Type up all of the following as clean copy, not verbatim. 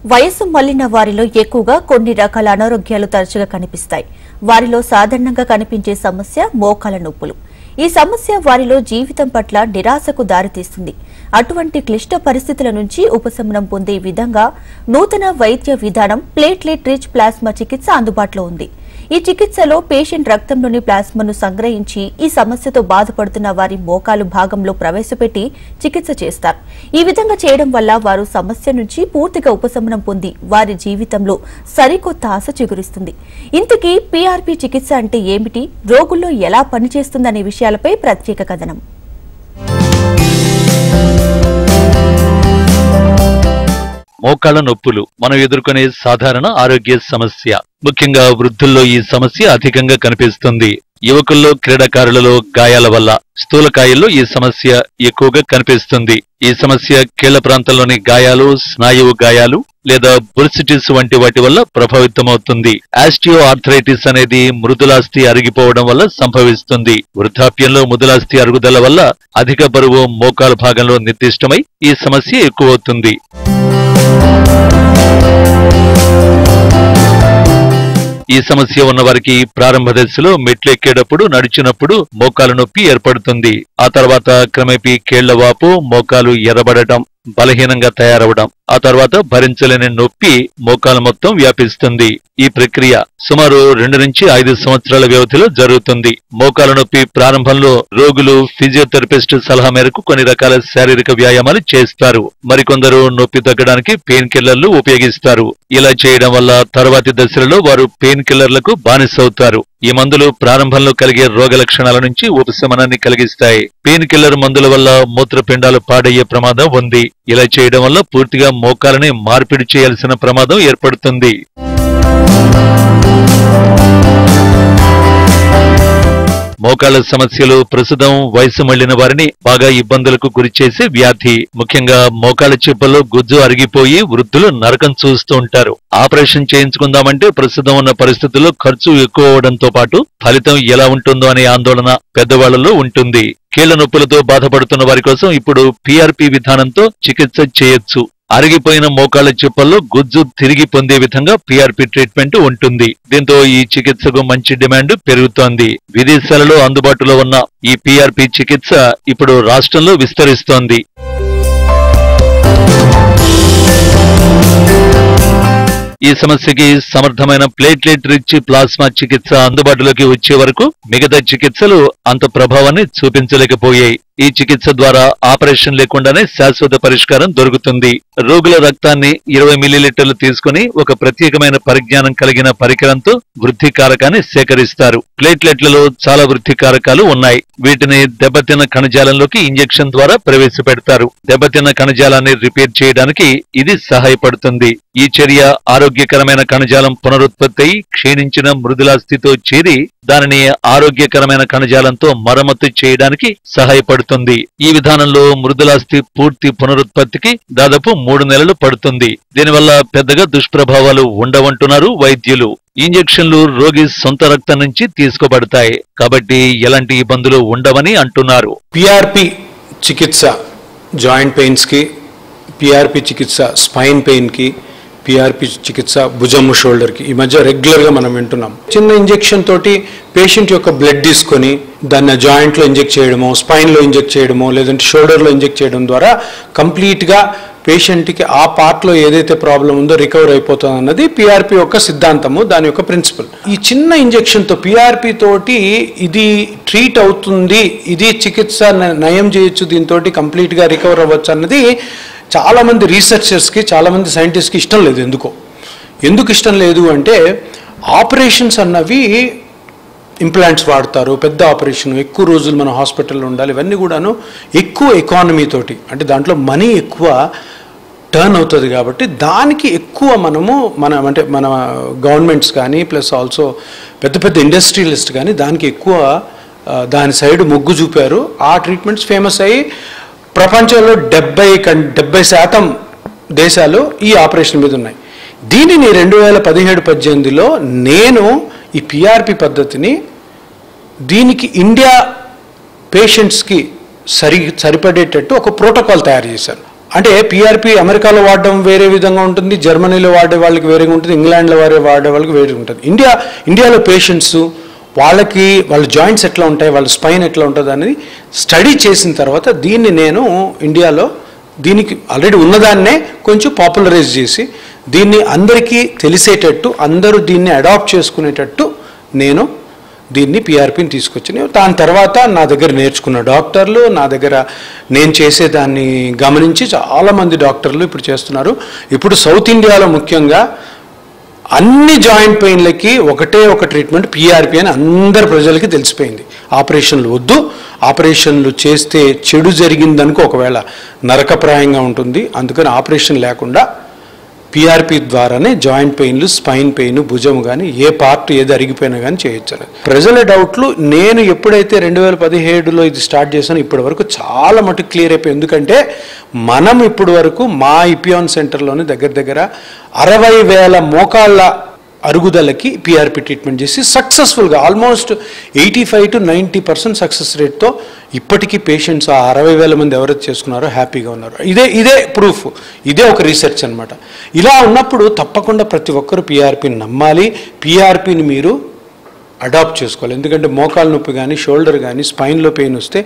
వయస్సు మళ్లిన వారిలో ఎక్కువగా కొన్ని రకాల అనారోగ్యాలు తరచుగా కనిపిస్తాయి. వారిలో సాధారణంగా కనిపించే సమస్య మోకాల నొప్పులు. ఈ సమస్య వారిలో జీవితం పట్ల నిరాశకు దారితీస్తుంది. అటువంటి క్లిష్ట పరిస్థితుల నుంచి ఉపశమనం పొందే విధంగా నూతన వైద్య విధానం ప్లేట్లెట్ రిచ్ ప్లాస్మా చికిత్స అందుబాటులో ఉంది. ఈ చికిత్సలో పేషెంట్ రక్తంలోని ప్లాస్మాను సంగ్రహించి ఈ సమస్యతో బాధపడుతున్న వారి మోకాలు భాగంలో ప్రవేశపెట్టి చికిత్స చేస్తారు. ఈ విధంగా చేయడం వల్ల వారు సమస్య నుంచి పూర్తిగా ఉపశమనం పొంది వారి జీవితంలో సరికొత్త ఆశ చిగురిస్తుంది. ఇంతకీ పీఆర్పీ చికిత్స అంటే ఏమిటి, రోగుల్లో ఎలా పనిచేస్తుందనే విషయాలపై ప్రత్యేక కథనం. మోకాళ్ల నొప్పులు మనం ఎదుర్కొనే సాధారణ ఆరోగ్య సమస్య. ముఖ్యంగా వృద్ధుల్లో ఈ సమస్య అధికంగా కనిపిస్తుంది. యువకుల్లో, క్రీడాకారులలో గాయాల వల్ల, స్థూలకాయాల్లో ఈ సమస్య ఎక్కువగా కనిపిస్తుంది. ఈ సమస్య కీళ్ల ప్రాంతంలోని గాయాలు, స్నాయువు గాయాలు లేదా బుర్సిటిస్ వంటి వాటి వల్ల ప్రభావితమవుతుంది. ఆస్టియో ఆర్థరైటిస్ అనేది మృదులాస్థి అరిగిపోవడం వల్ల సంభవిస్తుంది. వృద్ధాప్యంలో మృదులాస్థి అరుగుదల వల్ల అధిక బరువు మోకాలు భాగంలో నిర్దిష్టమై ఈ సమస్య ఎక్కువవుతుంది. ఈ సమస్య ఉన్న వారికి ప్రారంభ దశలో మెట్లు ఎక్కేటప్పుడు, నడిచినప్పుడు మోకాలు నొప్పి ఏర్పడుతుంది. ఆ తర్వాత క్రమేపీ కీళ్ల వాపు, మోకాలు ఎర్రబడటం, బలహీనంగా తయారవడం, ఆ తర్వాత భరించలేని నొప్పి మోకాలు మొత్తం వ్యాపిస్తుంది. ఈ ప్రక్రియ సుమారు 2 నుంచి 5 సంవత్సరాల వ్యవధిలో జరుగుతుంది. మోకాలు నొప్పి ప్రారంభంలో రోగులు ఫిజియోథెరపిస్ట్ సలహా మేరకు కొన్ని రకాల శారీరక వ్యాయామాలు చేస్తారు. మరికొందరు నొప్పి తగ్గడానికి పెయిన్ కిల్లర్లు ఉపయోగిస్తారు. ఇలా చేయడం వల్ల తర్వాతి దశలలో వారు పెయిన్ కిల్లర్లకు బానిసవుతారు. ఈ మందులు ప్రారంభంలో కలిగే రోగ లక్షణాల నుంచి ఉపశమనాన్ని కలిగిస్తాయి. పెయిన్ కిల్లర్ మందుల వల్ల మూత్రపిండాలు పాడయ్యే ప్రమాదం ఉంది. ఇలా చేయడం వల్ల పూర్తిగా మోకాలని మార్పిడి చేయాల్సిన ప్రమాదం ఏర్పడుతుంది. మోకాళ్ల సమస్యలు ప్రస్తుతం వయసు మళ్లిన వారిని బాగా ఇబ్బందులకు గురిచేసే వ్యాధి. ముఖ్యంగా మోకాళ్ల చిప్పల్లో గుజ్జు అరిగిపోయి వృద్ధులు నరకం చూస్తూ ఉంటారు. ఆపరేషన్ చేయించుకుందామంటే ప్రస్తుతం ఉన్న పరిస్థితుల్లో ఖర్చు ఎక్కువ అవడంతో పాటు ఫలితం ఎలా ఉంటుందో అనే ఆందోళన పెద్దవాళ్లలో ఉంటుంది. కీళ్ల నొప్పులతో బాధపడుతున్న వారి కోసం ఇప్పుడు పీఆర్పీ విధానంతో చికిత్స చేయొచ్చు. అరిగిపోయిన మోకాళ్ల చిప్పల్లో గుజ్జు తిరిగి పొందే విధంగా పీఆర్పీ ట్రీట్మెంట్ ఉంటుంది. దీంతో ఈ చికిత్సకు మంచి డిమాండ్ పెరుగుతోంది. విదేశాలలో అందుబాటులో ఉన్న ఈ పీఆర్పీ చికిత్స ఇప్పుడు రాష్ట్రంలో విస్తరిస్తోంది. ఈ సమస్యకి సమర్థమైన ప్లేట్లెట్ రిచ్ ప్లాస్మా చికిత్స అందుబాటులోకి వచ్చే వరకు మిగతా చికిత్సలు అంత ప్రభావాన్ని చూపించలేకపోయాయి. ఈ చికిత్స ద్వారా ఆపరేషన్ లేకుండానే శాశ్వత పరిష్కారం దొరుకుతుంది. రోగుల రక్తాన్ని 20 మిల్లీలీటర్లు తీసుకుని ఒక ప్రత్యేకమైన పరిజ్ఞానం కలిగిన పరికరంతో వృద్ధి కారకాన్ని సేకరిస్తారు. ప్లేట్లెట్లలో చాలా వృద్ధి కారకాలు ఉన్నాయి. వీటిని దెబ్బతిన్న కణజాలంలోకి ఇంజెక్షన్ ద్వారా ప్రవేశపెడతారు. దెబ్బతిన్న కణజాలాన్ని రిపేర్ చేయడానికి ఇది సహాయపడుతుంది. ఈ చర్య ఆరోగ్యకరమైన కణజాలం పునరుత్పత్తి అయి క్షీణించిన మృదులాస్థితో చేరి దానిని ఆరోగ్యకరమైన కణజాలంతో మరమ్మతు చేయడానికి సహాయపడుతుంది. ఈ విధానంలో మృదులాస్థి పూర్తి పునరుత్పత్తికి దాదాపు 3 నెలలు పడుతుంది. దీనివల్ల పెద్దగా దుష్ప్రభావాలు ఉండవంటున్నారు వైద్యులు. ఇంజెక్షన్లు రోగి సొంత రక్తం నుంచి తీసుకోబడతాయి కాబట్టి ఎలాంటి ఇబ్బందులు ఉండవని అంటున్నారు. పీఆర్పీ చికిత్స జాయింట్ పెయిన్స్ కి, పీఆర్పీ చికిత్స స్పైన్ పెయిన్ కి, పీఆర్పీ చికిత్స భుజము షోల్డర్ కి ఈ మధ్య రెగ్యులర్ గా మనం వింటున్నాం. చిన్న ఇంజెక్షన్ తోటి పేషెంట్ యొక్క బ్లడ్ తీసుకొని దాన్ని జాయింట్ లో ఇంజెక్ట్ చేయడమో, స్పైన్ లో ఇంజెక్ట్ చేయడమో, లేదంటే షోల్డర్ లో ఇంజెక్ట్ చేయడం ద్వారా కంప్లీట్ గా పేషెంట్ కి ఆ పార్ట్ లో ఏదైతే ప్రాబ్లం ఉందో రికవర్ అయిపోతుంది అన్నది పీఆర్పీ యొక్క సిద్ధాంతము, దాని యొక్క ప్రిన్సిపల్. ఈ చిన్న ఇంజెక్షన్ తో పీఆర్పీ తోటి ఇది ట్రీట్ అవుతుంది, ఇది చికిత్స నయం చేయొచ్చు, దీంతో కంప్లీట్ గా రికవర్ అవ్వచ్చు అన్నది చాలా మంది రీసెర్చర్స్కి, చాలా మంది సైంటిస్ట్కి ఇష్టం లేదు. ఎందుకు ఇష్టం లేదు అంటే ఆపరేషన్స్ అన్నవి ఇంప్లాంట్స్ వాడతారు, పెద్ద ఆపరేషన్, ఎక్కువ రోజులు మన హాస్పిటల్లో ఉండాలి, ఇవన్నీ కూడాను ఎక్కువ ఎకానమీ తోటి, అంటే దాంట్లో మనీ ఎక్కువ టర్న్ అవుతుంది కాబట్టి దానికి ఎక్కువ మన గవర్నమెంట్స్ కానీ ప్లస్ ఆల్సో పెద్ద పెద్ద ఇండస్ట్రియలిస్ట్ కానీ దానికి ఎక్కువ దాని సైడ్ మొగ్గు చూపారు. ఆ ట్రీట్మెంట్స్ ఫేమస్ అయ్యి ప్రపంచంలో 70% దేశాలు ఈ ఆపరేషన్ మీద ఉన్నాయి. దీనిని 2017-18లో నేను ఈ పీఆర్పీ పద్ధతిని దీనికి ఇండియా పేషెంట్స్కి సరిపడేటట్టు ఒక ప్రోటోకాల్ తయారు చేశాను. అంటే పిఆర్పి అమెరికాలో వాడడం వేరే విధంగా ఉంటుంది, జర్మనీలో వాడే వాళ్ళకి వేరేగా ఉంటుంది, ఇంగ్లాండ్లో వాడే వాళ్ళకి వేరే ఉంటుంది. ఇండియాలో పేషెంట్స్ వాళ్ళ జాయింట్స్ ఎట్లా ఉంటాయి, వాళ్ళ స్పైన్ ఎట్లా ఉంటుంది అనేది స్టడీ చేసిన తర్వాత దీన్ని నేను ఇండియాలో దీనికి ఆల్రెడీ ఉన్నదాన్నే కొంచెం పాపులరైజ్ చేసి దీన్ని అందరికీ తెలిసేటట్టు, అందరూ దీన్ని అడాప్ట్ చేసుకునేటట్టు నేను దీన్ని పిఆర్పిని తీసుకొచ్చాను. దాని తర్వాత నా దగ్గర నేర్చుకున్న డాక్టర్లు, నా దగ్గర నేను చేసేదాన్ని గమనించి చాలామంది డాక్టర్లు ఇప్పుడు చేస్తున్నారు. ఇప్పుడు సౌత్ ఇండియాలో ముఖ్యంగా అన్ని జాయింట్ పెయిన్లకి ఒకటే ఒక ట్రీట్మెంట్ పిఆర్పి అని అందరు ప్రజలకి తెలిసిపోయింది. ఆపరేషన్లు వద్దు, ఆపరేషన్లు చేస్తే చెడు జరిగిందనుకో ఒకవేళ నరకప్రాయంగా ఉంటుంది, అందుకని ఆపరేషన్ లేకుండా పిఆర్పి ద్వారానే జాయింట్ పెయిన్లు, స్పైన్ పెయిన్, భుజం కానీ ఏ పార్ట్ ఏది అరిగిపోయినా కానీ చేయొచ్చు. ప్రజల డౌట్లు నేను ఎప్పుడైతే 2017లో ఇది స్టార్ట్ చేశానో ఇప్పటి వరకు చాలా మటుకు క్లియర్ అయిపోయింది. ఎందుకంటే మనం ఇప్పటి వరకు మా ఇపియాన్ సెంటర్లోనే దగ్గర 60,000 మోకాళ్ళ అరుగుదలకి పిఆర్పి ట్రీట్మెంట్ చేసి సక్సెస్ఫుల్గా ఆల్మోస్ట్ 85 to 90% సక్సెస్ రేట్తో ఇప్పటికీ పేషెంట్స్ ఆ 60,000 మంది ఎవరైతే చేసుకున్నారో హ్యాపీగా ఉన్నారు. ఇదే ప్రూఫ్, ఇదే ఒక రీసెర్చ్ అనమాట. ఇలా ఉన్నప్పుడు తప్పకుండా ప్రతి ఒక్కరు పిఆర్పిని నమ్మాలి, పిఆర్పిని మీరు అడాప్ట్ చేసుకోవాలి. ఎందుకంటే మోకాలు నొప్పి కానీ, షోల్డర్ కానీ, స్పైన్లో పెయిన్ వస్తే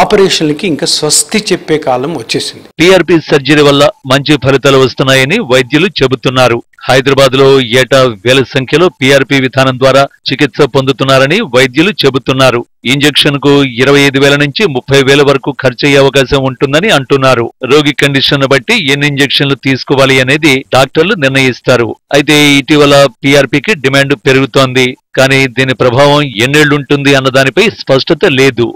ఆపరేషన్లకి ఇంకా స్వస్తి చెప్పే కాలం వచ్చేసింది. పిఆర్పి సర్జరీ వల్ల మంచి ఫలితాలు వస్తున్నాయని వైద్యులు చెబుతున్నారు. హైదరాబాద్ లో ఏటా వేల సంఖ్యలో పిఆర్పి విధానం ద్వారా చికిత్స పొందుతున్నారని వైద్యులు చెబుతున్నారు. ఇంజెక్షన్ కు 25,000 నుంచి 30,000 వరకు ఖర్చయ్యే అవకాశం ఉంటుందని అంటున్నారు. రోగి కండిషన్ బట్టి ఎన్ని ఇంజెక్షన్లు తీసుకోవాలి అనేది డాక్టర్లు నిర్ణయిస్తారు. అయితే ఇటీవల పిఆర్పికి డిమాండ్ పెరుగుతోంది. కానీ దీని ప్రభావం ఎన్నేళ్లుంటుంది అన్న దానిపై స్పష్టత లేదు.